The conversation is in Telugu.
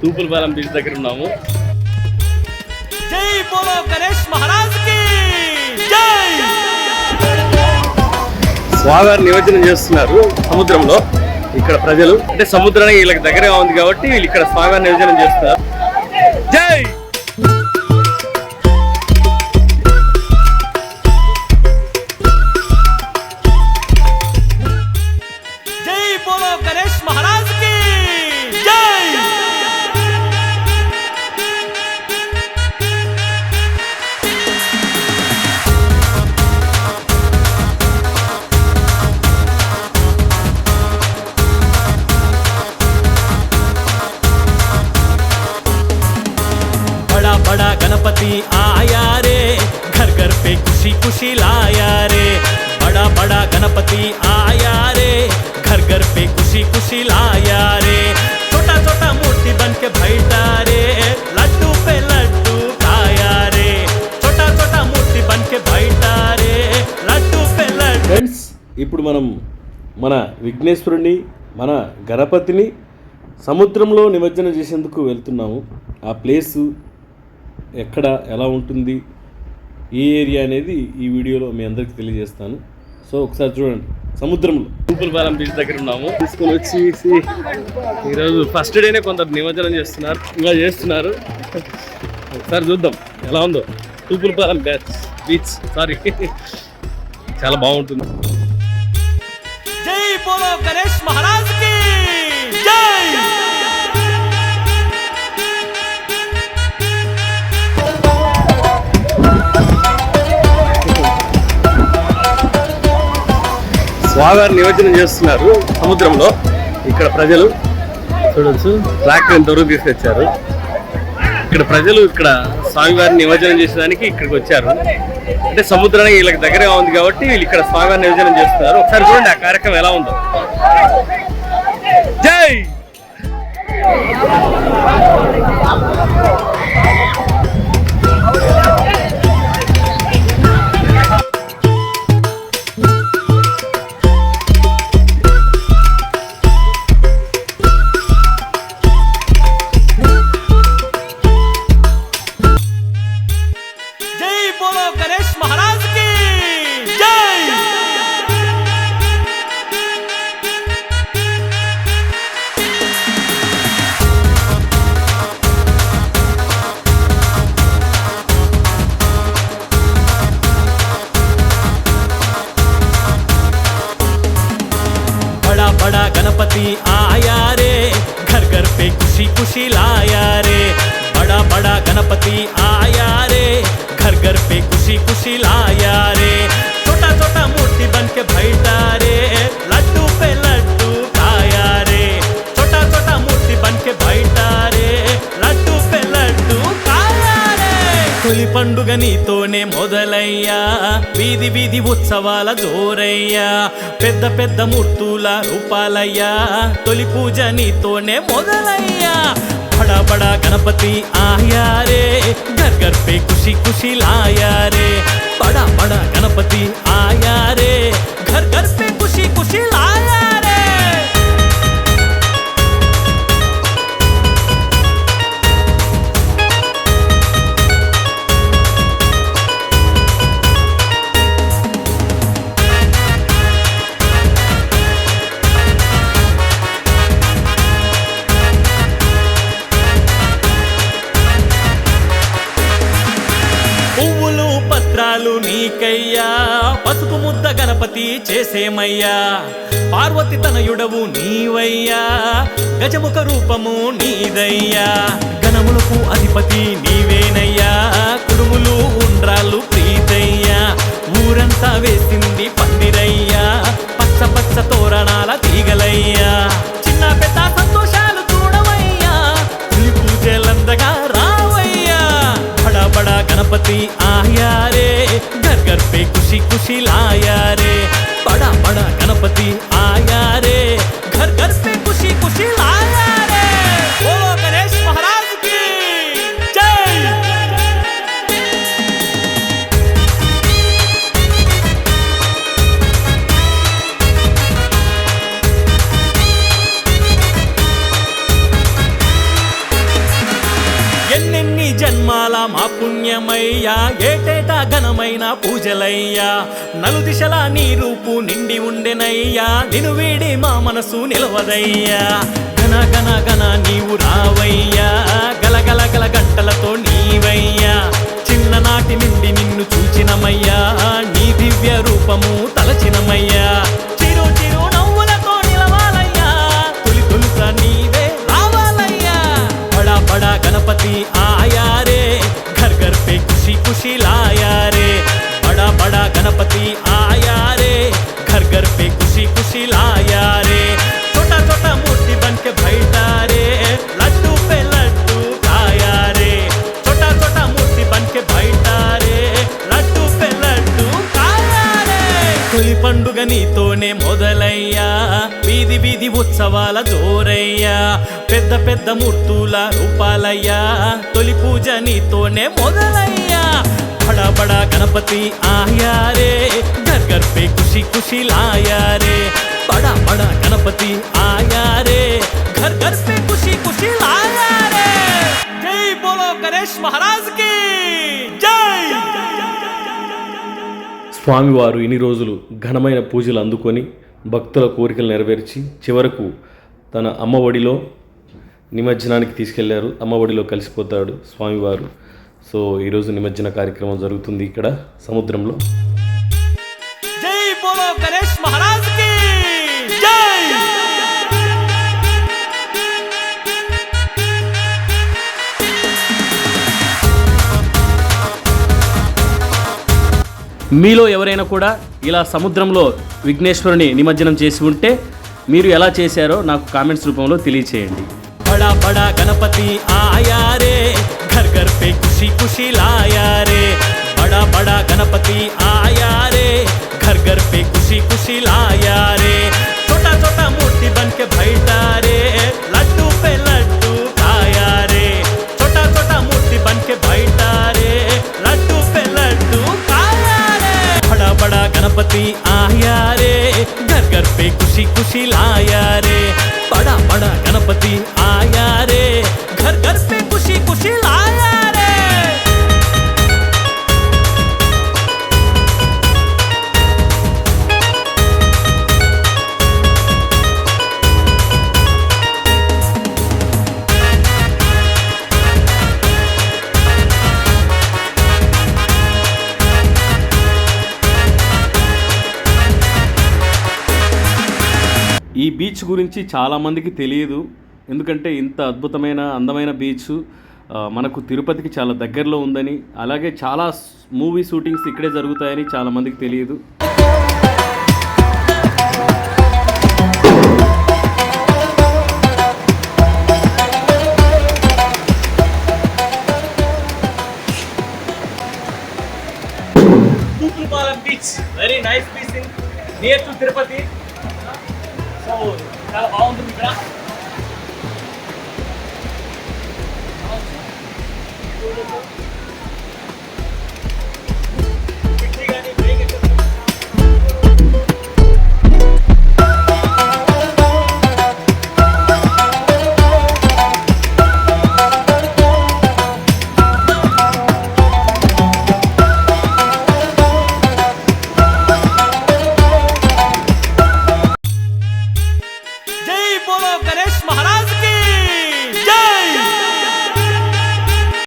తూపులపాలెం బీచ్ దగ్గర ఉన్నాము. జై బోలో గణేష్ మహారాజ్ కి జై. స్వామివారి నిమజ్జనం చేస్తున్నారు సముద్రంలో. ఇక్కడ ప్రజలు అంటే సముద్రానికి వీళ్ళకి దగ్గరగా ఉంది కాబట్టి వీళ్ళు ఇక్కడ స్వామివారి నిమజ్జనం చేస్తున్నారు. జై జై బోలో గణేష్ మహారాజ్ కి జై. बड़ा बड़ा गणपति आया रे, घर घर पे खुशी खुशी लाया रे. बड़ा बड़ा गणपति आया रे, घर घर पे खुशी खुशी लाया रे. छोटा छोटा मूर्ति बन के बैठा रे, लड्डू पे लड्डू खाया रे. छोटा छोटा मूर्ति बन के बैठा रे, लड्डू पे लड्डू. ఫ్రెండ్స్, ఇప్పుడు మనం మన విఘ్నేశ్వరుని మన గణపతిని సముద్రంలో నిమజ్జనం చేసేందుకు వెళ్తున్నాము. ఆ ప్లేసు ఎక్కడ ఎలా ఉంటుంది, ఏ ఏరియా అనేది ఈ వీడియోలో మీ అందరికి తెలియజేస్తాను. సో ఒకసారి చూడండి. సముద్రంలో తూపులపాలెం బీచ్ దగ్గర ఉన్నాము. తీసుకొని వచ్చి ఈరోజు ఫస్ట్ డేనే కొందరు నిమజ్జనం చేస్తున్నారు, ఇంకా చేస్తున్నారు. ఒకసారి చూద్దాం ఎలా ఉందో తూపులపాలెం బీచ్. సారీ, చాలా బాగుంటుంది. జై బోలో గణేష్ మహారాజ్ కి జై. స్వామివారి నిమజ్జనం చేస్తున్నారు సముద్రంలో. ఇక్కడ ప్రజలు చూడొచ్చు, ట్రాక్టర్ ఎంతవరకు తీసుకొచ్చారు. ఇక్కడ ప్రజలు ఇక్కడ స్వామివారిని నిమజ్జనం చేసేదానికి ఇక్కడికి వచ్చారు. అంటే సముద్రానికి వీళ్ళకి దగ్గరగా ఉంది కాబట్టి వీళ్ళు ఇక్కడ స్వామివారిని నిమజ్జనం చేస్తున్నారు. ఒకసారి చూడండి ఆ కార్యక్రమం ఎలా ఉందో. జై बोलो गणेश महाराज की जय. बड़ा बड़ा गणपति आया रे, घर घर पे खुशी खुशी लाया रे. बड़ा बड़ा गणपति आया रे, घर घर पे खुशी खुशी लाया रे. छोटा छोटा मूर्ति बन के बैठा रे, लड्डू पे लड्डू खाया रे. छोटा छोटा मूर्ति बन के बैठा रे, लड्डू पे लड्डू खाया रे. తొలి పండుగ నీతోనే మొదలయ్యా, వీధి వీధి ఉత్సవాల జోరయ్యా. పెద్ద పెద్ద మూర్తుల రూపాలయ్యా, తొలి పూజ నీతోనే మొదలయ్యా. बड़ा बड़ा गणपति आया रे, घर घर पे खुशी खुशी लाया रे. बड़ा बड़ा गणपति आया रे, घर घर पे खुशी खुशी लाया रे. పువ్వులు పత్రాలు నీకయ్యా, పసుపు ముద్ద గణపతి చేసేమయ్యా. పార్వతి తనయుడవు నీవయ్యా, గజముఖ రూపము నీదయ్యా. గణములకు అధిపతి నీవేనయ్యా, కుడుములు ఉండ్రాళ్ళు ప్రీతయ్యా. ఊరంతా వేసింది పందిరయ్యా, పచ్చ పచ్చ తోరణాల తీగలయ్యా. చిన్న పెద్ద సంతోషాలు చూడవయ్యా, తొలి పూజలందగా రావయ్యా. बड़ा बड़ा गणपति आया रे, घर घर पे खुशी खुशी लाया रे. बड़ा बड़ा गणपति आया रे, घर घर पे खुशी खुशी लाया रे. बोलो गणेश महाराज की जय. జన్మాల మా పుణ్యమయ్యా ఏటేటా ఘనమైన పూజలయ్యా నలుదిశలా నీ రూపు నిండి ఉండెనయ్యా నిన్ను వీడి మా మనసు నిలవదయ్యా గన గన గన నీవు రావయ్యా గలగల గల గంటలతో నీవయ్యా చిన్ననాటి నుండి నిన్ను చూచినమయ్యా నీ దివ్య రూపము తలచినమయ్యా చిరు చిరు నవ్వులతో నిలవాలయ్యా తొలి తొలుత నీవే రావాలయ్యా బడా బడా గణపతి आया रे घर घर पे खुशी खुशी लाया रे बड़ा बड़ा गणपति आया रे घर घर पे खुशी खुशी लाया रे छोटा छोटा मूर्ति बन के बैठा रे लड्डू पे लड्डू खाया रे छोटा छोटा मूर्ति बन के बैठा रे लड्डू पे लड्डू खाया रे తొలి పండుగ నీతోనే మొదలయ్యా వీధి వీధి ఉత్సవాల జోరయ్యా పెద్ద పెద్ద మూర్తుల రూపాలయ్యా తొలి పూజ నీతోనే మొదలయ్యా బడా బడా గణపతి ఆయా రే घर घर पे खुशी खुशी लाया रे बड़ा बड़ा गणपति आया रे घर घर पे खुशी खुशी लाया रे जय बोलो गणेश महाराज की जय స్వామివారు ఇన్ని రోజులు ఘనమైన పూజలు అందుకొని భక్తుల కోరికలు నెరవేర్చి చివరకు తన అమ్మఒడిలో నిమజ్జనానికి తీసుకెళ్లారు. అమ్మఒడిలో కలిసిపోతాడు స్వామివారు. సో ఈరోజు నిమజ్జన కార్యక్రమం జరుగుతుంది ఇక్కడ సముద్రంలో. జై బోలో గణేష్ మహారాజ్ కి జై. మీలో ఎవరైనా కూడా ఇలా సముద్రంలో విఘ్నేశ్వరుని నిమజ్జనం చేసి ఉంటే మీరు ఎలా చేశారో నాకు కామెంట్స్ రూపంలో తెలియచేయండి. बड़ा बड़ा गणपति आया रे घर घर पे खुशी खुशी लाया रे बड़ा बड़ा गणपति आया रे घर घर पे खुशी खुशी लाया रे छोटा छोटा मूर्ति बन के बैठा रे लड्डू पे लड्डू खाया रे छोटा छोटा मूर्ति बन के बैठा रे लड्डू पे लड्डू खाया रे बड़ा बड़ा गणपति आया रे घर घर पे खुशी खुशी लाया रे बड़ा बड़ा गणपति आया रे घर घर पे खुशी खुशी लाया रे. ఈ బీచ్ గురించి చాలామందికి తెలియదు. ఎందుకంటే ఇంత అద్భుతమైన అందమైన బీచ్ మనకు తిరుపతికి చాలా దగ్గరలో ఉందని, అలాగే చాలా మూవీ షూటింగ్స్ ఇక్కడే జరుగుతాయని చాలామందికి తెలియదు. Kukupalam beach, very nice beach in near to Tirupati. So చాలా బాగుంటుంది ఇక్కడ.